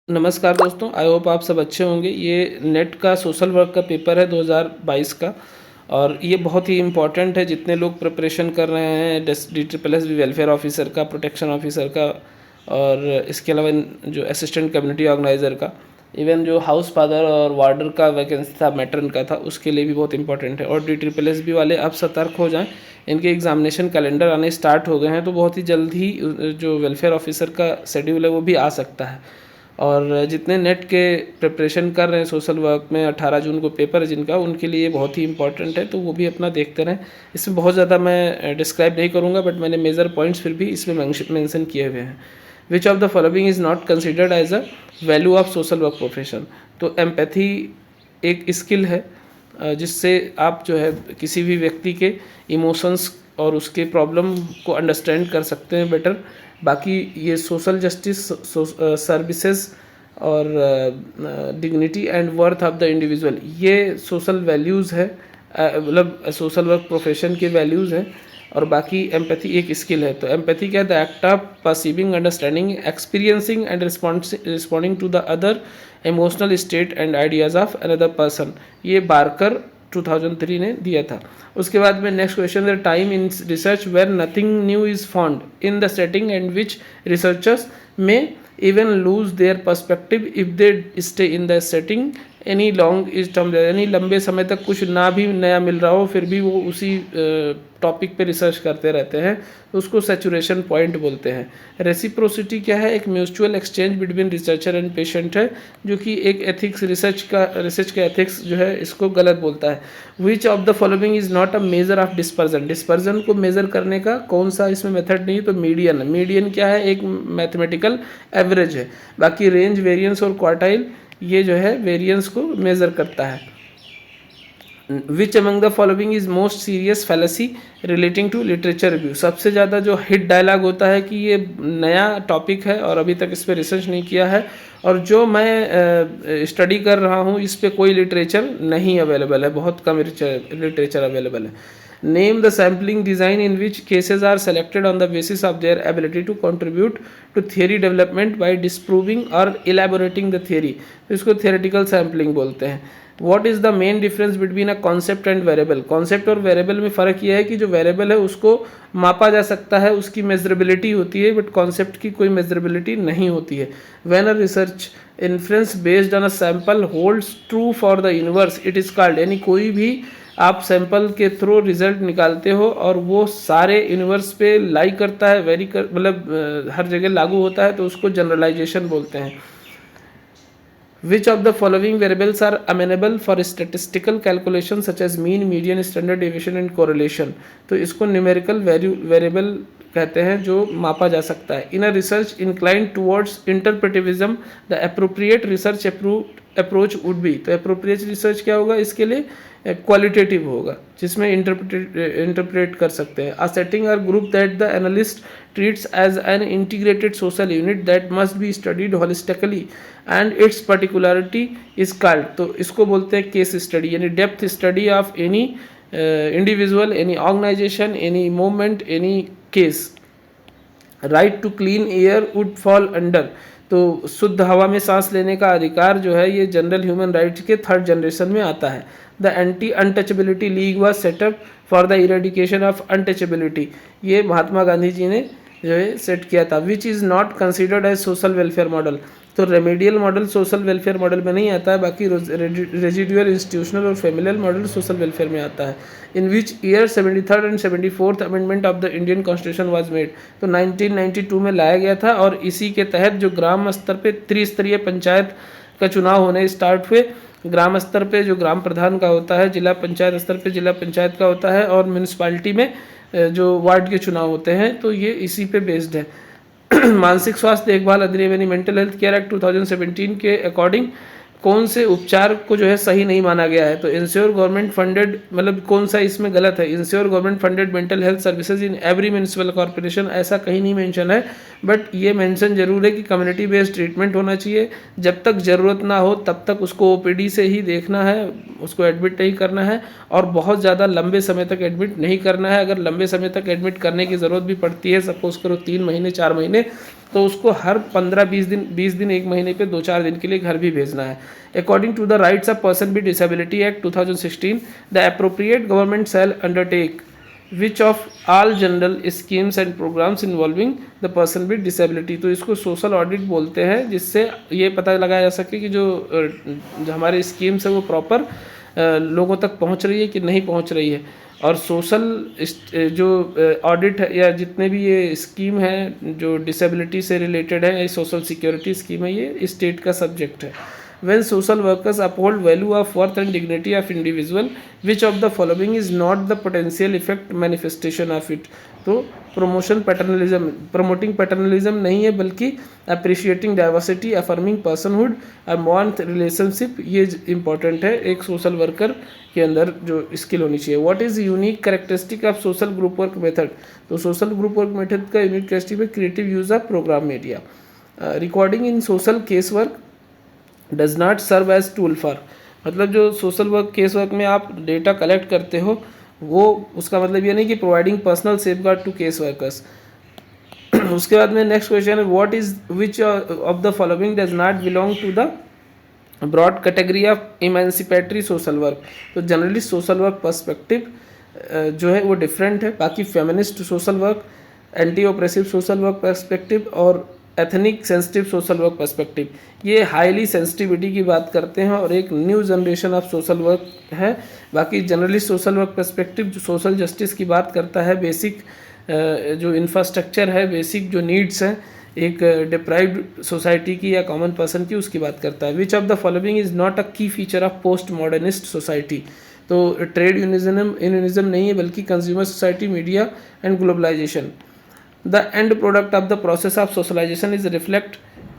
नमस्कार दोस्तों, I hope आप सब अच्छे होंगे। ये नेट का सोशल वर्क का पेपर है 2022 का और ये बहुत ही इम्पॉर्टेंट है। जितने लोग प्रिपरेशन कर रहे हैं DSSB वेलफेयर ऑफिसर का, प्रोटेक्शन ऑफिसर का और इसके अलावा जो असिस्टेंट कम्युनिटी ऑर्गेनाइज़र का, इवन जो हाउस फादर और वार्डर का वैकेंसी था, मैट्रन का था, उसके लिए भी बहुत इंपॉर्टेंट है। और DSSB वाले अब सतर्क हो जाएं, इनके एग्जामिनेशन कैलेंडर आने स्टार्ट हो गए हैं, तो बहुत ही जल्द ही जो वेलफेयर ऑफिसर का शेड्यूल है वो भी आ सकता है। और जितने नेट के प्रिपरेशन कर रहे हैं सोशल वर्क में, 18 जून को पेपर है जिनका, उनके लिए बहुत ही इंपॉर्टेंट है, तो वो भी अपना देखते रहें। इसमें बहुत ज़्यादा मैं डिस्क्राइब नहीं करूँगा, बट मैंने मेजर पॉइंट्स फिर भी इसमें मेंशन किए हुए हैं। Which of the following is not considered as a value of social work profession. तो एम्पैथी एक स्किल है जिससे आप जो है किसी भी व्यक्ति के इमोशंस और उसके प्रॉब्लम को अंडरस्टैंड कर सकते हैं बेटर। बाकी ये सोशल जस्टिस, सर्विसेज और dignity and worth of the individual, ये सोशल वैल्यूज़ है, मतलब सोशल वर्क प्रोफेशन के वैल्यूज़ हैं। और बाकी एम्पैथी एक स्किल है। तो एम्पैथी क्या है? The act of perceiving, understanding, experiencing and responding to the other emotional state and ideas of another person. ये बार्कर 2003 ने दिया था। उसके बाद में नेक्स्ट क्वेश्चन है, time in research where nothing new is found in the setting and which researchers may even lose their perspective if they stay in the setting any long is term. यानी लंबे समय तक कुछ ना भी नया मिल रहा हो, फिर भी वो उसी टॉपिक पे रिसर्च करते रहते हैं, तो उसको सैचुरेशन पॉइंट बोलते हैं। रेसिप्रोसिटी क्या है? एक mutual exchange between researcher and patient है, जो कि एक एथिक्स, रिसर्च का एथिक्स जो है इसको गलत बोलता है। Which of the following is not a measure of dispersion. Dispersion को मेजर करने का कौन सा इसमें मेथड नहीं है? तो मीडियन। मीडियन क्या है? एक मैथमेटिकल एवरेज है। बाकी रेंज, वेरियंस और क्वार्टाइल ये जो है वेरियंस को मेज़र करता है। Which among the following is most serious fallacy relating to literature review. सबसे ज़्यादा जो हिट डायलॉग होता है कि ये नया टॉपिक है और अभी तक इस पर रिसर्च नहीं किया है, और जो मैं स्टडी कर रहा हूँ इस पर कोई लिटरेचर नहीं अवेलेबल है, बहुत कम लिटरेचर अवेलेबल है। Name the sampling design in which cases are selected on the basis of their ability to contribute to theory development by disproving or elaborating the theory. तो इसको थियरेटिकल सैम्पलिंग बोलते हैं। What is the main difference between a concept and variable. Concept और variable में फ़र्क यह है कि जो वेरिएबल है उसको मापा जा सकता है, उसकी मेजरेबिलिटी होती है, बट कॉन्सेप्ट की कोई मेजरेबिलिटी नहीं होती है। When a research inference based on a sample holds true for the universe it is called. यानी कोई भी आप सैंपल के थ्रू रिजल्ट निकालते हो और वो सारे यूनिवर्स पे लाई करता है, मतलब हर जगह लागू होता है, तो उसको जनरलाइजेशन बोलते हैं। Which of the following variables are amenable for statistical calculation such as mean, median, standard deviation and correlation? तो इसको न्यूमेरिकल वेरिएबल कहते हैं जो मापा जा सकता है। In a research incline towards interpretivism the appropriate research approach would be. तो अप्रोप्रिएट रिसर्च क्या होगा? इसके लिए क्वालिटेटिव होगा, जिसमें इंटरप्रेट कर सकते हैं। अ सेटिंग और group that the analyst treats as an integrated social unit that must be studied holistically and its particularity is called। तो इसको बोलते हैं केस स्टडी, यानी depth study of any individual, any organisation, any movement, any case. Right to clean air would fall under. तो शुद्ध हवा में सांस लेने का अधिकार जो है ये जनरल ह्यूमन राइट्स के 3rd जनरेशन में आता है। The anti untouchability league was setup for the eradication of untouchability. ये महात्मा गांधी जी ने जो है सेट किया था। Which is not considered as social welfare model. तो remedial model social welfare model में नहीं आता है, बाकी रेजिडुअल, इंस्टीट्यूशनल और फेमिलियल मॉडल सोशल वेलफेयर में आता है। In which year 73rd and 74th amendment of the Indian constitution was made. तो 1992 में लाया गया था, और इसी के तहत जो ग्राम स्तर पे त्रिस्तरीय पंचायत का चुनाव होने स्टार्ट हुए। ग्राम स्तर पे जो ग्राम प्रधान का होता है, जिला पंचायत स्तर पे जिला पंचायत का होता है, और म्यूनसिपालिटी में जो वार्ड के चुनाव होते हैं, तो ये इसी पे बेस्ड है। मानसिक स्वास्थ्य देखभाल अधिनियम यानी मेंटल हेल्थ केयर एक्ट 2017 के अकॉर्डिंग कौन से उपचार को जो है सही नहीं माना गया है? तो इंश्योर गवर्नमेंट फंडेड, मतलब कौन सा इसमें गलत है? Ensure government funded mental health services in every municipal corporation, ऐसा कहीं नहीं मेंशन है, बट ये मेंशन जरूर है कि कम्युनिटी बेस्ड ट्रीटमेंट होना चाहिए। जब तक ज़रूरत ना हो तब तक उसको ओपीडी से ही देखना है, उसको एडमिट नहीं करना है, और बहुत ज़्यादा लंबे समय तक एडमिट नहीं करना है। अगर लंबे समय तक एडमिट करने की ज़रूरत भी पड़ती है, सपोज करो 3 महीने 4 महीने, तो उसको हर 15-20 दिन 1 महीने पे 2-4 दिन के लिए घर भी भेजना है। According to the rights of person with disability act 2016 the appropriate government shall undertake which of all general schemes and programmes involving the person with disability. तो इसको सोशल ऑडिट बोलते हैं, जिससे ये पता लगाया जा सके कि जो हमारे स्कीम्स है वो प्रॉपर लोगों तक पहुंच रही है कि नहीं पहुंच रही है। और सोशल जो ऑडिट है या जितने भी ये स्कीम है जो डिसेबिलिटी से रिलेटेड है, सोशल सिक्योरिटी स्कीम है, ये स्टेट का सब्जेक्ट है। When social workers uphold value of worth and dignity of individual, which of the following is not the potential effect manifestation of it? तो promoting paternalism नहीं है, बल्कि appreciating diversity, affirming personhood और warmth relationship, ये important है एक social worker के अंदर जो स्किल होनी चाहिए। What is unique characteristic of social group work method? तो social group work method का unique characteristic है creative use of program media, recording in social case work does not serve as tool for, मतलब जो social work case work में आप data collect करते हो वो उसका मतलब ये नहीं कि providing personal safeguard to case workers. उसके बाद में नेक्स्ट क्वेश्चन है what is which of the following does not belong to the broad category of emancipatory social work. तो जनरली सोशल वर्क पर्सपेक्टिव जो है वो डिफरेंट है, बाकी feminist social work, anti oppressive social work perspective और ethnic sensitive social work perspective ये highly sensitivity की बात करते हैं और एक new generation of social work है। बाकी जनरली सोशल वर्क पर्सपेक्टिव जो सोशल जस्टिस की बात करता है, बेसिक जो इंफ्रास्ट्रक्चर है, बेसिक जो नीड्स हैं एक डिप्राइव्ड सोसाइटी की या कॉमन पर्सन की, उसकी बात करता है। Which of the following is not a key feature of post modernist society. तो ट्रेड यूनिज्म नहीं है, बल्कि consumer society, media and globalisation. The end product of the process of socialisation is reflect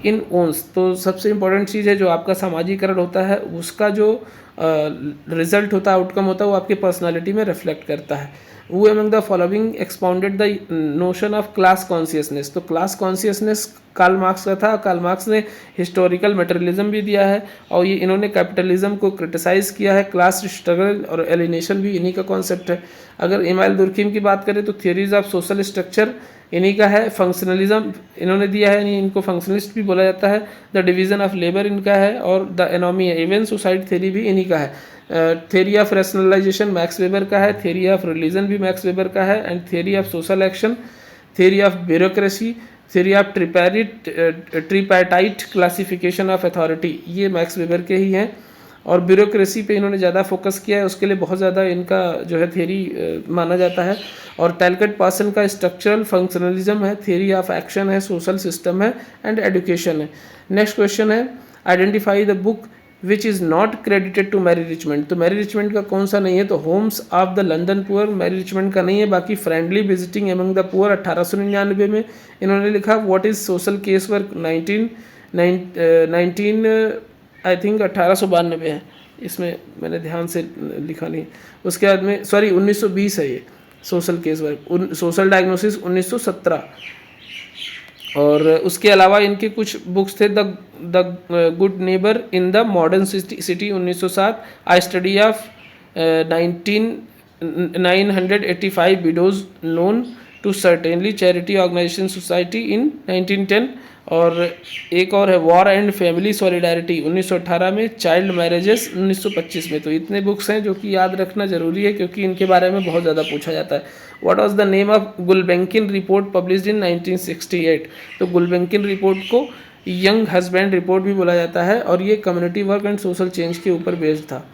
in ones. तो सबसे important चीज़ है जो आपका सामाजिकरण होता है उसका जो रिजल्ट होता है, आउटकम होता है, वो आपकी पर्सनालिटी में रिफ्लेक्ट करता है। वो among the following expounded the notion of class consciousness. तो क्लास कॉन्शियसनेस कार्ल मार्क्स का था। कार्ल मार्क्स ने हिस्टोरिकल मटेरियलिज्म भी दिया है और ये इन्होंने कैपिटलिज्म को क्रिटिसाइज़ किया है। क्लास स्ट्रगल और एलिनेशन भी इन्हीं का कॉन्सेप्ट है। अगर इमाइल दुर्खीम की बात करें तो थियरीज ऑफ सोशल स्ट्रक्चर इन्हीं का है। फंक्शनलिज्म इन्होंने दिया है, यानी इनको फंक्शनलिस्ट भी बोला जाता है। द डिवीजन ऑफ लेबर इनका है और द एनोमी है। इवन सुसाइड थ्योरी भी इन्हीं का है। Theory of rationalisation Max Weber का है। थ्योरी ऑफ रिलीजन भी मैक्स वेबर का है। And theory of social action, theory of bureaucracy, theory of tripartite classification of authority, ये मैक्स वेबर के ही हैं। और ब्यूरोक्रेसी पे इन्होंने ज़्यादा फोकस किया है, उसके लिए बहुत ज़्यादा इनका जो है थ्योरी माना जाता है। और टैलकट पार्सन का स्ट्रक्चरल फंक्शनलिज्म है। थ्योरी ऑफ एक्शन है, सोशल सिस्टम है एंड एजुकेशन है। नेक्स्ट क्वेश्चन है identify the book which is not credited to Mary Richmond. तो मैरी रिचमंड का कौन सा नहीं है? तो homes of the London poor Mary Richmond का नहीं है। बाकी friendly visiting among the poor 1899 में इन्होंने लिखा। What is social case work 19 I think 1892 है, इसमें मैंने ध्यान से लिखा नहीं। उसके बाद में 1920 है ये social case work. Social diagnosis 1917। और उसके अलावा इनके कुछ बुक्स थे the good neighbour in the modern city 1907, I study of 985 widows known to certainly charity organisation society in 1910। और एक और है वॉर एंड फैमिली सॉलिडारिटी 1918 में, चाइल्ड मैरिजेस 1925 में। तो इतने बुक्स हैं जो कि याद रखना जरूरी है क्योंकि इनके बारे में बहुत ज़्यादा पूछा जाता है। What was the name of Gulbenkian report published in 1968। तो गुलबेंकिन रिपोर्ट को यंग हस्बैंड रिपोर्ट भी बोला जाता है और ये community work and social change के ऊपर बेस्ड था।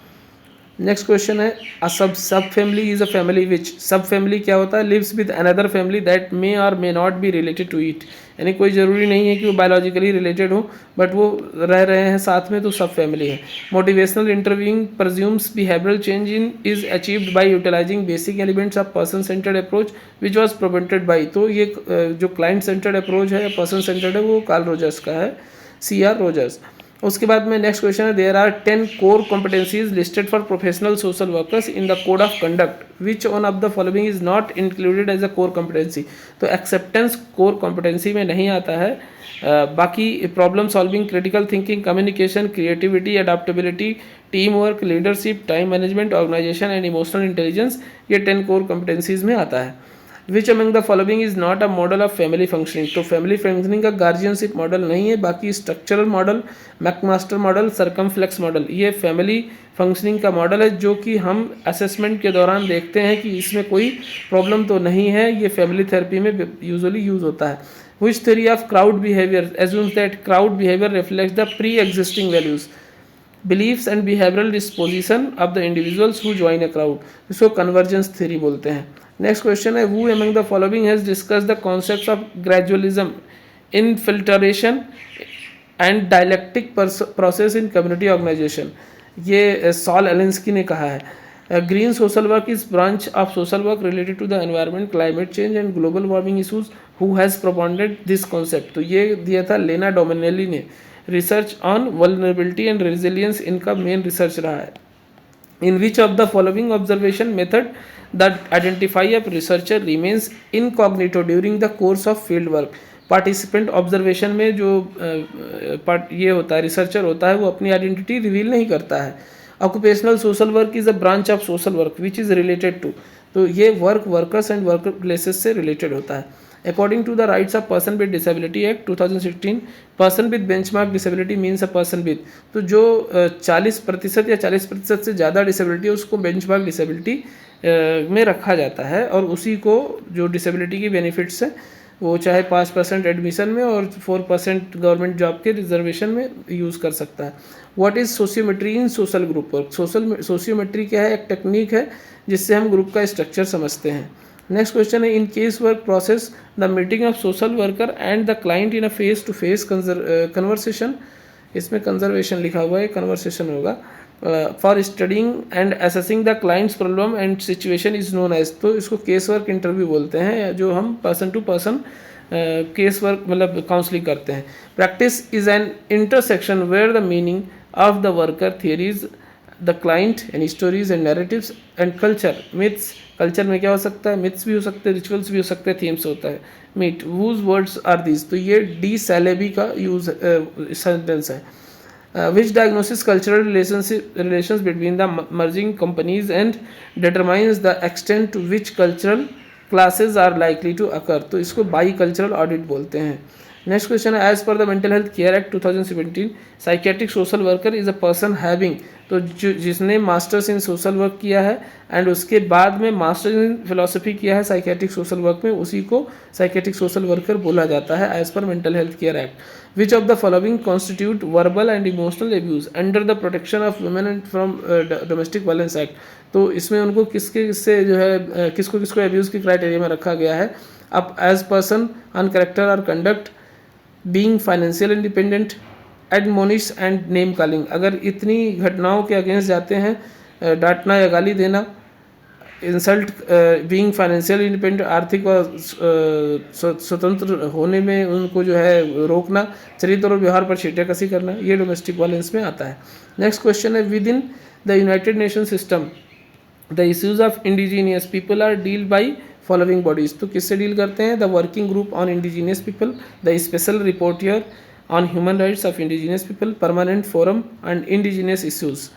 नेक्स्ट क्वेश्चन है a sub family is a family which. Sub family क्या होता है? Lives with another family that may और may not be related to it. यानी कोई ज़रूरी नहीं है कि वो बायोलॉजिकली रिलेटेड हो, बट वो रह रहे हैं साथ में, तो सब फैमिली है। Motivational interviewing presumes behavioural change in is achieved by utilising basic elements of person centred approach which was prevented by. तो ये जो क्लाइंट सेंटर्ड अप्रोच है, पर्सन सेंटर्ड है, वो कार्ल रोजर्स का है, CR रोजर्स। उसके बाद में नेक्स्ट क्वेश्चन है there are 10 core competencies listed for professional social workers in the code of conduct which one of the following is not included as a core competency. तो acceptance core competency में नहीं आता है। बाकी problem solving, critical thinking, communication, creativity, adaptability, team work, leadership, time management, organisation and emotional intelligence, ये 10 core competencies में आता है। Which among the following is not a model of family functioning, तो फैमिली फंक्शनिंग का guardianship model नहीं है, बाकी structural model, McMaster model, circumflex model, ये फैमिली फंक्शनिंग का मॉडल है जो कि हम असेसमेंट के दौरान देखते हैं कि इसमें कोई प्रॉब्लम तो नहीं है, ये फैमिली थेरेपी में यूजुअली यूज होता है। Which theory of crowd behaviour assumes that crowd behaviour reflects the pre existing values, beliefs and behavioural disposition of the individuals who join a crowd, इसको कन्वर्जेंस थ्योरी बोलते हैं। Next question है, who among the following has discuss the concepts of gradualism, infiltration and dialectic process in community organisation, ये Saul Alinsky ने कहा है। Green social work is branch of social work related to the environment, climate change and global warming issues, who has propounded this concept, तो ये दिया था Lena Dominelli ने। Research on vulnerability and resilience इनका main research रहा है। In which of the following observation method the identify of researcher remains incognito during the course of field work, participant observation में जो ये होता है, रिसर्चर होता है, वो अपनी आइडेंटिटी रिवील नहीं करता है। Occupational social work is a branch of social work which is related to, तो ये वर्कर्स एंड वर्क प्लेसेस से रिलेटेड होता है। According to the rights of person with disability act 2016, person with benchmark disability means a person with, तो जो 40% या 40% से ज़्यादा डिसेबिलिटी है उसको बेंचमार्क डिसेबिलिटी में रखा जाता है, और उसी को जो डिसेबिलिटी की बेनिफिट्स है वो चाहे 5% एडमिशन में और 4% गवर्नमेंट जॉब के रिजर्वेशन में यूज़ कर सकता है। What is sociometry in social group work, sociometry क्या है, एक टेक्निक है जिससे हम ग्रुप का स्ट्रक्चर समझते हैं। नेक्स्ट क्वेश्चन है, in case work process the meeting of social worker and the client in a face to face conversation, इसमें कंजर्वेशन लिखा हुआ है, कन्वर्सेशन होगा। For studying and assessing the client's problem and situation is known as, तो इसको case work interview बोलते हैं, जो हम person to person case work मतलब काउंसलिंग करते हैं। Practice is an intersection where the meaning of the worker theories the client and stories and narratives and culture myths, culture में क्या हो सकता है, मिथ्स भी हो सकते हैं, रिचुअल्स भी हो सकते हैं, थीम्स होता है। Meet whose words are these, तो ये डी सैलेबी का यूज सेंटेंस है। Which diagnoses cultural relations between the merging companies and determines the extent to which cultural classes are likely to occur, तो इसको बाई कल्चरल ऑडिट बोलते हैं। Next question है, as per the mental health care act 2017, psychiatric social worker is a person having, तो जिसने masters in social work किया है and उसके बाद में मास्टर्स इन फिलोसफी किया है साइकेट्रिक सोशल वर्क में, उसी को साइकेट्रिक सोशल वर्कर बोला जाता है as per mental health care act. Which of the following constitute verbal and emotional abuse under the protection of women and from domestic violence act, तो इसमें उनको किससे जो है किसको एब्यूज़ की क्राइटेरिया में रखा गया है। अब एज पर्सन ऑन कैरेक्टर और conduct, being financial independent, admonish and name calling, अगर इतनी घटनाओं के अगेंस्ट जाते हैं, डांटना या गाली देना, इंसल्ट, बीइंग फाइनेंशियल इंडिपेंडेंट, आर्थिक और स्वतंत्र होने में उनको जो है रोकना, चरित्र और व्यवहार पर छींटाकशी करना, ये डोमेस्टिक वायलेंस में आता है। नेक्स्ट क्वेश्चन है, within the United Nation system the issues of indigenous people are deal by following bodies, तो किससे डील करते हैं, the working group on indigenous people, the special reporter on human rights of indigenous people, permanent forum and indigenous issues.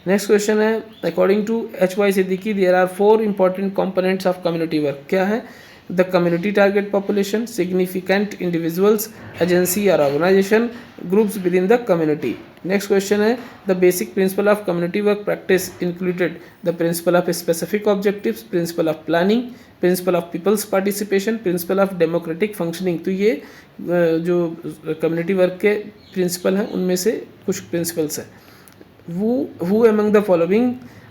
Next question है, according to H.Y. Siddiqui there are 4 important components of community work, क्या है, the community target population, significant individuals, agency और organisation, groups within the community. Next question है, the basic principle of community work practice included the principle of specific objectives, principle of planning, principle of people's participation, principle of democratic functioning, तो ये जो community work के principal हैं उनमें से कुछ principles हैं। Who among the following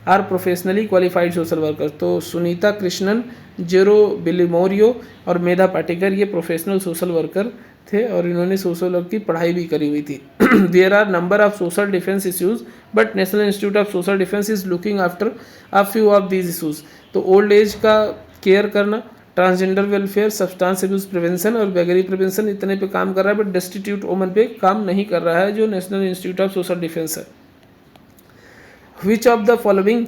are professionally qualified social workers, तो सुनीता कृष्णन, जेरो बिलिमोरियो और मेधा पाटेकर ये प्रोफेशनल सोशल वर्कर थे और इन्होंने सोशल वर्क की पढ़ाई भी करी हुई थी। There are number of social defence issues but national institute of social defence is looking after a few of these issues, तो ओल्ड एज का केयर करना, transgender welfare, substance abuse prevention और बेगरी प्रिवेंशन, इतने पे काम कर रहा है, बट डेस्टिट्यूट वुमन पे काम नहीं कर रहा है जो national institute of social defence है। Which of the following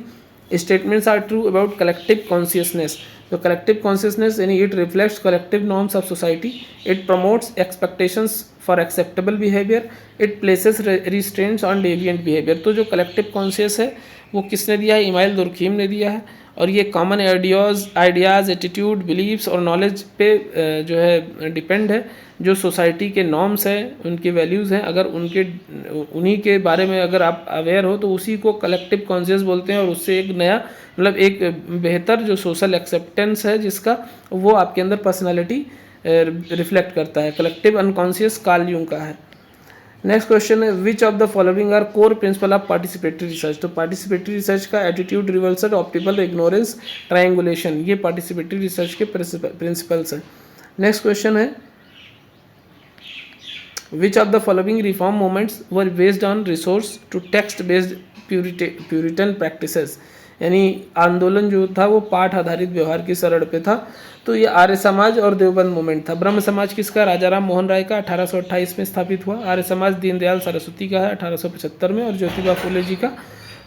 statements are true about collective consciousness, तो कलेक्टिव कॉन्शियसनेस यानी it reflects collective norms of society, it promotes expectations for acceptable behaviour, it places restraints on deviant behaviour. तो जो collective conscious है वो किसने दिया है? Email Durkheim ने दिया है। और ये कॉमन आइडियाज़, एटीट्यूड, बिलीव्स और नॉलेज पे जो है डिपेंड है। जो सोसाइटी के नॉर्म्स हैं, उनके वैल्यूज़ हैं, अगर उन्हीं के बारे में अगर आप अवेयर हो तो उसी को कलेक्टिव कॉन्शियस बोलते हैं। और उससे एक नया मतलब एक बेहतर जो सोशल एक्सेप्टेंस है जिसका, वो आपके अंदर पर्सनालिटी रिफ्लेक्ट करता है। कलेक्टिव अनकॉन्शियस कार्ल यूंग का है। नेक्स्ट क्वेश्चन है which of the following are core principle of participatory research. तो पार्टिसिपेटरी रिसर्च का attitude, reversal, optimal, ignorance, triangulation, ये पार्टिसिपेटरी रिसर्च के प्रिंसिपल्स हैं। नेक्स्ट क्वेश्चन है which of the following reform movements were based on resource to text based puritan practices. यानी आंदोलन जो था वो पाठ आधारित व्यवहार की शरण पे था। तो ये आर्य समाज और देवबंद मूवमेंट था। ब्रह्म समाज किसका? राजा राम मोहन राय का 1828 में स्थापित हुआ। आर्य समाज दीनदयाल सरस्वती का है 1875 में, और ज्योतिबा फुले जी का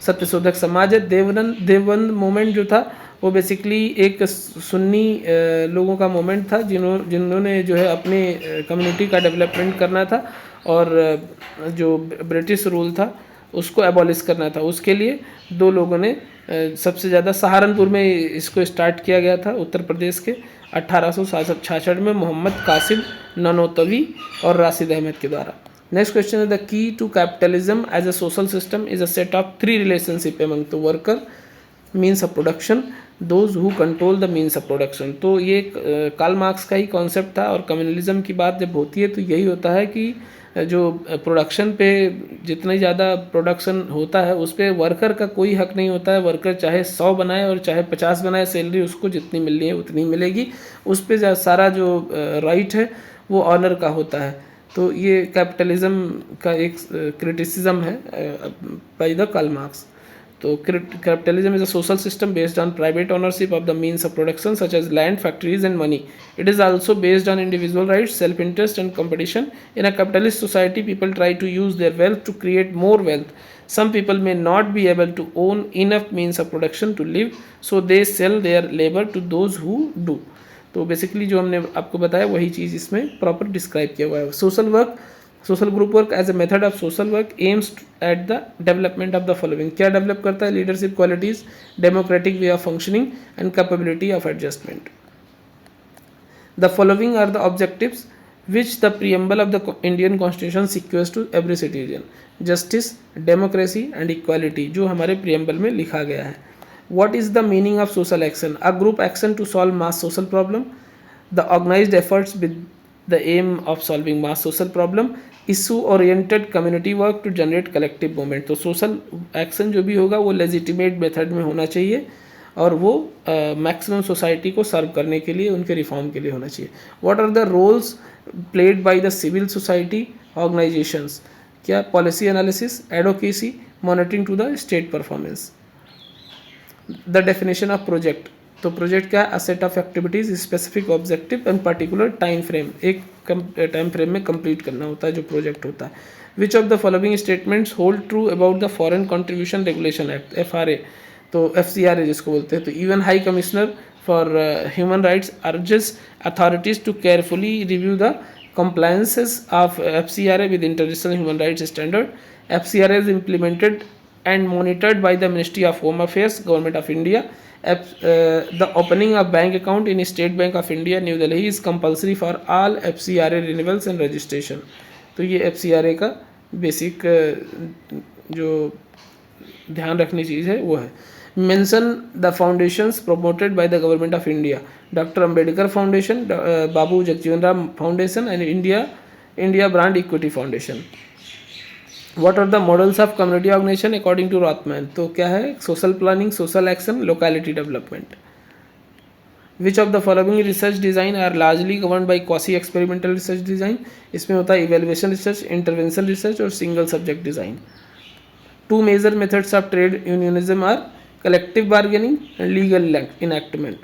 सत्यशोधक समाज है। देवबंद मूवमेंट जो था वो बेसिकली एक सुन्नी लोगों का मूवमेंट था जिन्होंने जो है अपने कम्युनिटी का डेवलपमेंट करना था और जो ब्रिटिश रूल था उसको एबॉलिश करना था। उसके लिए दो लोगों ने सबसे ज़्यादा सहारनपुर में इसको स्टार्ट किया गया था, उत्तर प्रदेश के 1866 में मोहम्मद कासिम ननोतवी और राशिद अहमद के द्वारा। नेक्स्ट क्वेश्चन है the key to capitalism as a social system is a set of 3 relationship among the worker, means of production, those who control the means of production. तो ये कार्ल मार्क्स का ही कॉन्सेप्ट था। और communalism की बात जब होती है तो यही होता है कि जो प्रोडक्शन पे जितना ज़्यादा प्रोडक्शन होता है उस पर वर्कर का कोई हक नहीं होता है। वर्कर चाहे 100 बनाए और चाहे 50 बनाए, सैलरी उसको जितनी मिलनी है उतनी मिलेगी। उस पर सारा जो राइट है वो ऑनर का होता है। तो ये कैपिटलिज्म का एक क्रिटिसिज्म है बाय द कार्ल मार्क्स। तो capitalism is a social system based on private ownership of the means of production such as land, factories and money. It is also based on individual rights, self-interest and competition. In a capitalist society, people try to use their wealth to create more wealth. Some people may not be able to own enough means of production to live, so they sell their labor to those who do. तो basically जो हमने आपको बताया वही चीज़ इसमें proper describe किया हुआ है। Social group work as a method of social work aims at the development of the following. क्या डेवलप करता है? Leadership qualities, democratic way of functioning and capability of adjustment. The following are the objectives which the preamble of the Indian constitution secures to every citizen, justice, democracy and equality, जो हमारे preamble में लिखा गया है। What is the meaning of social action? A group action to solve mass social problem. The organized efforts with the aim of solving mass social problem. Issue oriented community work to generate collective movement. तो social action जो भी होगा वो legitimate method में होना चाहिए और वो मैक्सिमम सोसाइटी को सर्व करने के लिए, उनके रिफॉर्म के लिए होना चाहिए। What are the roles played by the civil society organizations? क्या? Policy analysis, advocacy, monitoring to the state performance. The definition of project. तो प्रोजेक्ट क्या है? A set of activities, specific objective and particular time frame. एक time frame में complete करना होता है जो प्रोजेक्ट होता है। Which of the following statements hold true about the foreign contribution regulation act, FRA। तो FCRA जिसको बोलते हैं। तो even high commissioner for human rights urges authorities to carefully review the compliances of FCRA with international human rights standard. FCRA is implemented and monitored by the Ministry of Home Affairs, Government of India. The opening of bank account in State Bank of India, New Delhi is compulsory for all FCRA renewals and registration. तो ये FCRA का basic जो ध्यान रखनी चीज़ है वो है। Mention the foundations promoted by the Government of India. Dr. Ambedkar Foundation, Babu Jagjivan Ram Foundation and India Brand Equity Foundation. What are the models of community organization according to Rothman? तो क्या है? Social planning, social action, locality development. Which of the following research design are largely governed by quasi experimental research design? इसमें होता है evaluation research, intervention research और single subject design. Two major methods of trade unionism are collective bargaining and legal enactment.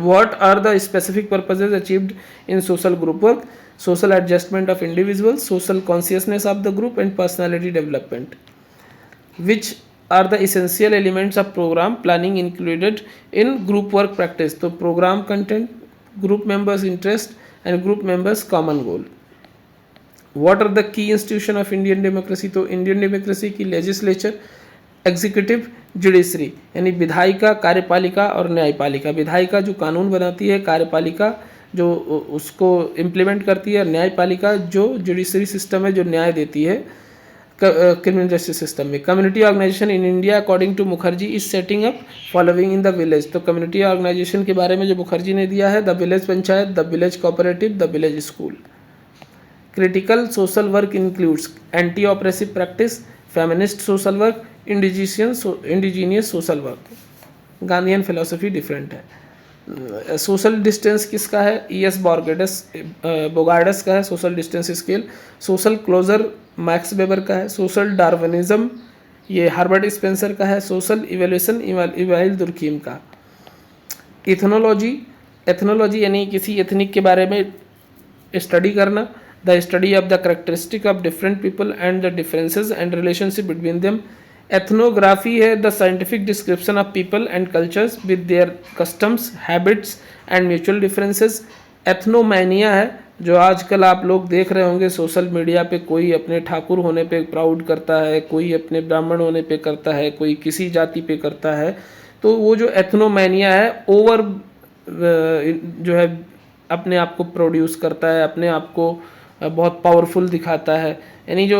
What are the specific purposes achieved in social group work? Social adjustment of individuals, social consciousness of the group and personality development. Which are the essential elements of programme planning included in group work practice. तो programme content, group members interest and group members common goal. What are the key institution of Indian democracy. तो Indian democracy की legislature, executive, judiciary, यानी विधायिका, कार्यपालिका और न्यायपालिका। विधायिका जो कानून बनाती है, कार्यपालिका जो उसको इम्प्लीमेंट करती है, न्यायपालिका जो जुडिशरी सिस्टम है जो न्याय देती है क्रिमिनल जस्टिस सिस्टम में। Community organization in India according to Mukherjee is setting up following in the village. तो कम्युनिटी ऑर्गेनाइजेशन के बारे में जो मुखर्जी ने दिया है, the village panchayat, the village cooperative, the village school. Critical social work includes anti oppressive practice, feminist social work, indigenous social work. Gandhian philosophy different है। Social distance किसका है? E.S. बोगार्डस का है social distance scale. Social closure max Weber का है। Social Darwinism ये हार्बर्ट Spencer का है। सोशल इवोल्यूशन इवाइल दुर्खीम का। एथनोलॉजी यानी किसी एथनिक के बारे में स्टडी करना, the study of the characteristic of different people and the differences and relationship between them. Ethnography है the scientific description of people and cultures with their customs, habits and mutual differences. Ethnomania है जो आजकल आप लोग देख रहे होंगे social media पे, कोई अपने ठाकुर होने पे प्राउड करता है, कोई अपने ब्राह्मण होने पे करता है, कोई किसी जाति पे करता है। तो वो जो एथनोमैनिया है, ओवर जो है अपने आप को प्रोड्यूस करता है, अपने आप को बहुत पावरफुल दिखाता है, यानी जो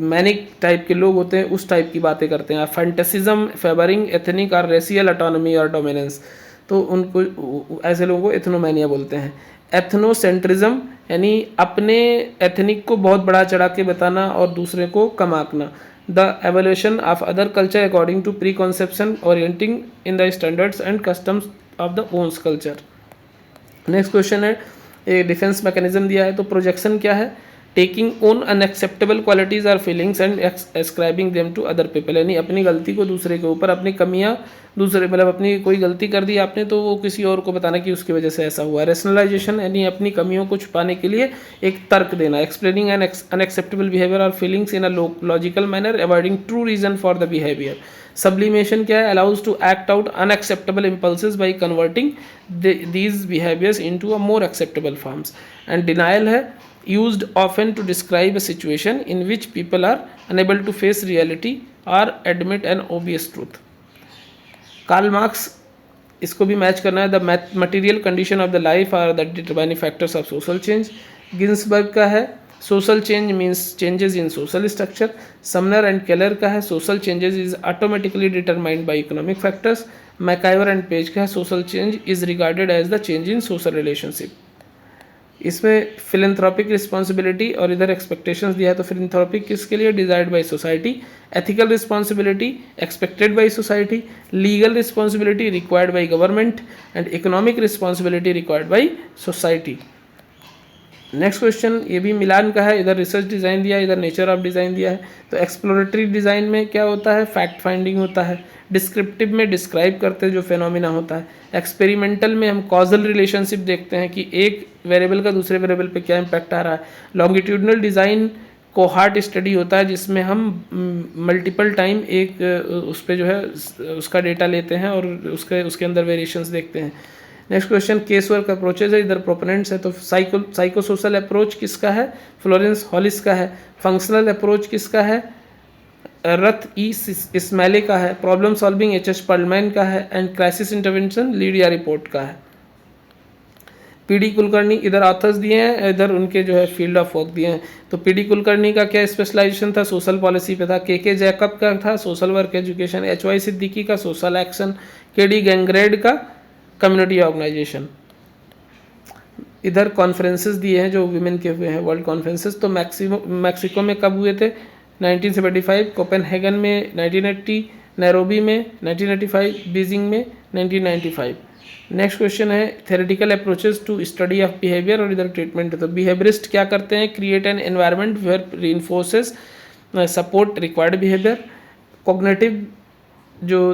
मैनिक टाइप के लोग होते हैं उस टाइप की बातें करते हैं। फैंटेसिज्म फेवरिंग एथनिक और रेशियल ऑटोनॉमी और डोमिनेंस, तो उनको ऐसे लोगों को एथनोमैनिया बोलते हैं। एथनोसेंट्रिज्म यानी अपने एथनिक को बहुत बड़ा चढ़ा के बताना और दूसरे को कम आंकना। The evolution of other culture according to pre conception orienting in the standards and customs of the owns culture. Next question है, एक डिफेंस मैकेनिज्म दिया है। तो प्रोजेक्शन क्या है? टेकिंग ओन अनएक्सेप्टेबल क्वालिटीज़ और feelings and ascribing them to other people, यानी अपनी गलती को दूसरे के ऊपर, अपनी कमियां दूसरे, मतलब अपनी कोई गलती कर दी आपने तो वो किसी और को बताना कि उसकी वजह से ऐसा हुआ। रेशनलाइजेशन यानी अपनी कमियों को छुपाने के लिए एक तर्क देना। एक्सप्लेनिंग एन अनएक्सेप्टेबल बिहेवियर और feelings in a logical manner, avoiding true reason for the behaviour. Sublimation क्या है? Allows to act out unacceptable impulses by converting these behaviours into a more acceptable forms. And denial है used often to describe a situation in which people are unable to face reality or admit an obvious truth. Karl Marx, इसको भी match करना है। The material condition of the life are the determining factors of social change. Ginsberg का है social change means changes in social structure. Sumner and Keller का है social changes is automatically determined by economic factors. MacIver and Page का है social change is regarded as the change in social relationship. इसमें philanthropic responsibility और इधर expectations दिया है। तो फिलेंथ्रोपिक किसके लिए? Desired by society. Ethical responsibility expected by society. Legal responsibility required by government and economic responsibility required by society. Next question ये भी मिलान का है, इधर रिसर्च डिज़ाइन दिया है, इधर नेचर ऑफ डिज़ाइन दिया है। तो एक्सप्लोरेटरी डिज़ाइन में क्या होता है? फैक्ट फाइंडिंग होता है। डिस्क्रिप्टिव में डिस्क्राइब करते हैं जो फेनोमिना होता है। एक्सपेरिमेंटल में हम कॉजल रिलेशनशिप देखते हैं कि एक वेरिएबल का दूसरे वेरिएबल पे क्या इम्पैक्ट आ रहा है। लॉन्गिट्यूडनल डिज़ाइन कोहार्ट स्टडी होता है जिसमें हम मल्टीपल टाइम एक उस पर जो है उसका डेटा लेते हैं और उसके अंदर वेरिएशंस देखते हैं। Next question case work approaches है, इधर प्रोपोनेंट्स है। तो साइको सोशल अप्रोच किसका है? फ्लोरेंस हॉलिस का है। फंक्शनल अप्रोच किसका है? रथ ई इस्मैले का है। Problem solving H H Perlman का है। And crisis intervention Lydia report का है। पीडी कुलकर्णी, इधर ऑथर्स दिए हैं, इधर उनके जो है फील्ड ऑफ वर्क दिए हैं। तो पीडी कुलकर्णी का क्या स्पेशलाइजेशन था? सोशल पॉलिसी पे था। के जैकब का था social work education. H Y Siddiqui का social action. K D Gangrade का कम्युनिटी ऑर्गेनाइजेशन। इधर कॉन्फ्रेंसेस दिए हैं जो विमेन के हुए हैं, वर्ल्ड कॉन्फ्रेंसेस। तो मैक्सिको में कब हुए थे? 1975, कोपेनहेगन में 1980, नैरोबी में 1985, बीजिंग में 1995। नेक्स्ट क्वेश्चन है theoretical approaches to study of behaviour और इधर ट्रीटमेंट है। तो बिहेवियरिस्ट क्या करते हैं? Create an environment where reinforces support required behaviour. Cognitive जो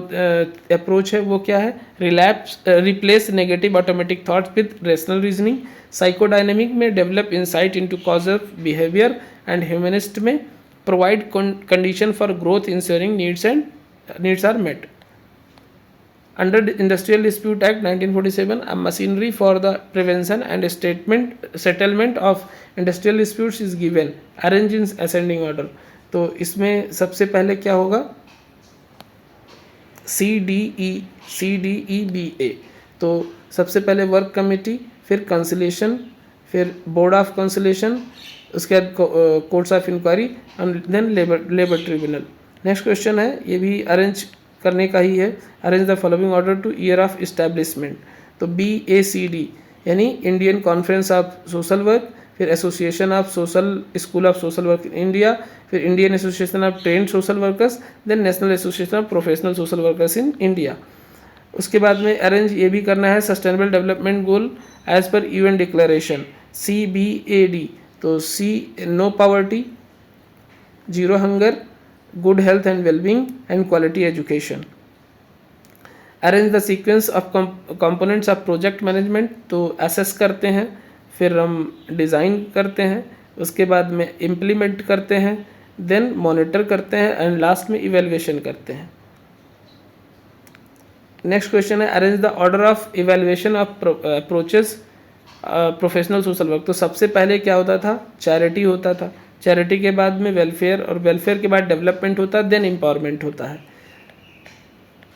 अप्रोच है वो क्या है? Replace negative automatic thoughts with rational reasoning. Psychodynamic में develop insight into cause of behaviour. And humanist में provide condition for growth ensuring needs and needs are met. Under the Industrial Dispute Act 1947, a machinery for the prevention and settlement of industrial disputes is given, arranged in ascending order. तो इसमें सबसे पहले क्या होगा, CDEBA। तो सबसे पहले work committee, फिर कंसिलेशन, फिर बोर्ड ऑफ कंसिलेशन, उसके बाद courts of inquiry and then labour tribunal. Next question है, ये भी अरेंज करने का ही है, arrange the following order to year of establishment. तो BACD यानी Indian conference of social work, फिर association of social school of social work in India, फिर Indian association of trained social workers, then national association of professional social workers in India. उसके बाद में arrange ये भी करना है सस्टेनेबल डेवलपमेंट गोल एज पर UN डिक्लेरेशन CBAD। तो C no poverty, zero hunger, good health and wellbeing and quality education. Arrange the sequence of components of project management. तो असेस करते हैं, फिर हम डिज़ाइन करते हैं, उसके बाद में इम्प्लीमेंट करते हैं, देन मॉनिटर करते हैं एंड लास्ट में इवेल्युएशन करते हैं। नेक्स्ट क्वेश्चन है, arrange the order of evaluation of approaches professional social work. तो सबसे पहले क्या होता था, चैरिटी होता था, चैरिटी के बाद में वेलफेयर, और वेलफेयर के बाद डेवलपमेंट होता है, देन एम्पावरमेंट होता है।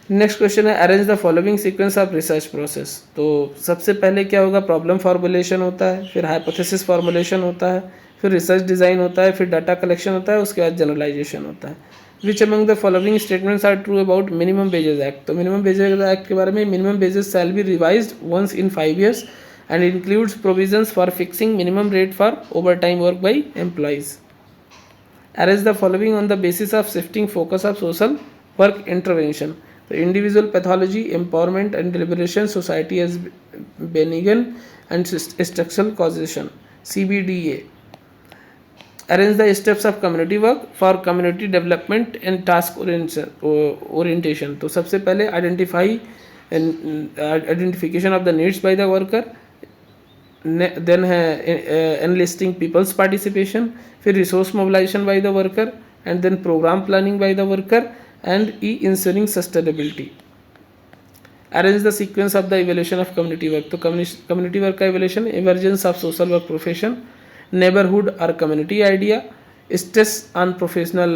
नेक्स्ट क्वेश्चन है, arrange the following sequence of research process. तो सबसे पहले क्या होगा, प्रॉब्लम फॉर्मुलेशन होता है, फिर हाइपोथेसिस फॉर्मुलेशन होता है, फिर रिसर्च डिज़ाइन होता है, फिर डाटा कलेक्शन होता है, उसके बाद जनरलाइजेशन होता है। Which among the following statements are true about minimum wages act. तो मिनिमम वेजेस एक्ट के बारे में, minimum wages shall be revised once in 5 years and includes provisions for fixing minimum rate for overtime work by employees. Arrange the following on the basis of shifting focus of social work intervention. The individual pathology, empowerment and liberation, society as benign and structural causation CBDA. Arrange the steps of community work for community development and task orientation. तो सबसे पहले identification of the needs by the worker, then है enlisting people's participation, फिर resource mobilization by the worker, and then program planning by the worker, and ensuring sustainability. Arrange the sequence of the evaluation of community work. तो community work का evaluation, emergence of social work profession, neighborhood or community idea, stress on professional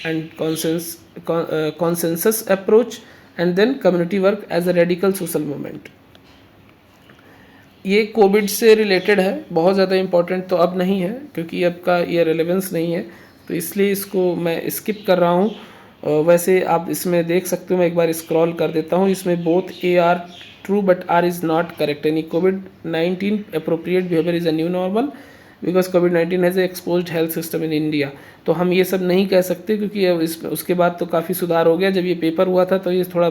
and consensus approach, and then community work as a radical social movement. ये Covid से related है, बहुत ज़्यादा important तो अब नहीं है क्योंकि अब का ये रेलेवेंस नहीं है, तो इसलिए इसको मैं स्किप कर रहा हूँ। वैसे आप इसमें देख सकते हो, मैं एक बार स्क्रॉल कर देता हूँ, इसमें both A R true but R is not correct. यानी COVID-19 appropriate behaviour is a new normal because COVID-19 has exposed health system in India. तो हम ये सब नहीं कह सकते क्योंकि अब उसके बाद तो काफ़ी सुधार हो गया। जब ये पेपर हुआ था तो ये थोड़ा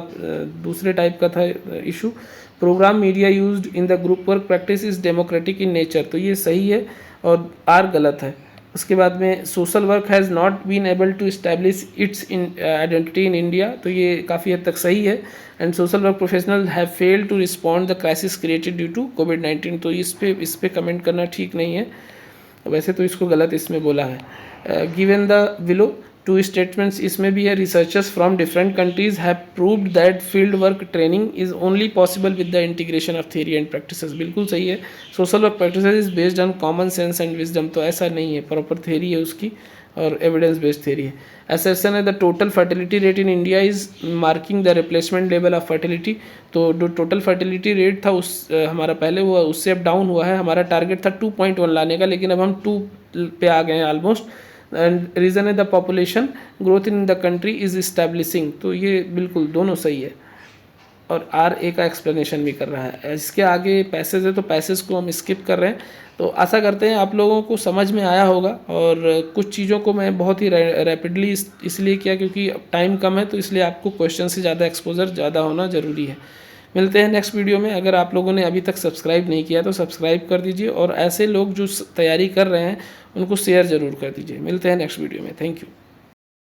दूसरे टाइप का था issue. Program media used in the group work practice is democratic in nature, तो ये सही है और आर गलत है। उसके बाद में social work has not been able to establish its identity in India, तो ये काफ़ी हद तक सही है। And social work professional have failed to respond the crisis created due to COVID-19, तो इस पे कमेंट करना ठीक नहीं है, वैसे तो इसको गलत इसमें बोला है। Given the below two statements इसमें भी है, researchers from different countries have proved that field work training is only possible with the integration of theory and practices. बिल्कुल सही है, social work practices is based on common sense and wisdom, तो ऐसा नहीं है, प्रॉपर थ्योरी है उसकी और एविडेंस बेस्ड थ्योरी है। असर्शन है the total fertility rate in India is marking the replacement level of fertility. तो जो टोटल फर्टिलिटी रेट था उस हमारा पहले हुआ, उससे अब डाउन हुआ है। हमारा टारगेट था 2.1 लाने का, लेकिन अब हम 2 पे आ गए हैं ऑलमोस्ट। एंड रीज़न है the population growth in the country is establishing, तो ये बिल्कुल दोनों सही है। और RA का एक्सप्लेनेशन भी कर रहा है। इसके आगे पैसेज है तो पैसेज को हम स्किप कर रहे हैं। तो आशा करते हैं आप लोगों को समझ में आया होगा, और कुछ चीज़ों को मैं बहुत ही रैपिडली इसलिए किया क्योंकि टाइम कम है, तो इसलिए आपको क्वेश्चन से ज़्यादा एक्सपोजर ज़्यादा होना ज़रूरी है। मिलते हैं नेक्स्ट वीडियो में। अगर आप लोगों ने अभी तक सब्सक्राइब नहीं किया तो सब्सक्राइब कर दीजिए, और ऐसे लोग जो तैयारी कर रहे हैं उनको शेयर ज़रूर कर दीजिए। मिलते हैं नेक्स्ट वीडियो में। Thank you.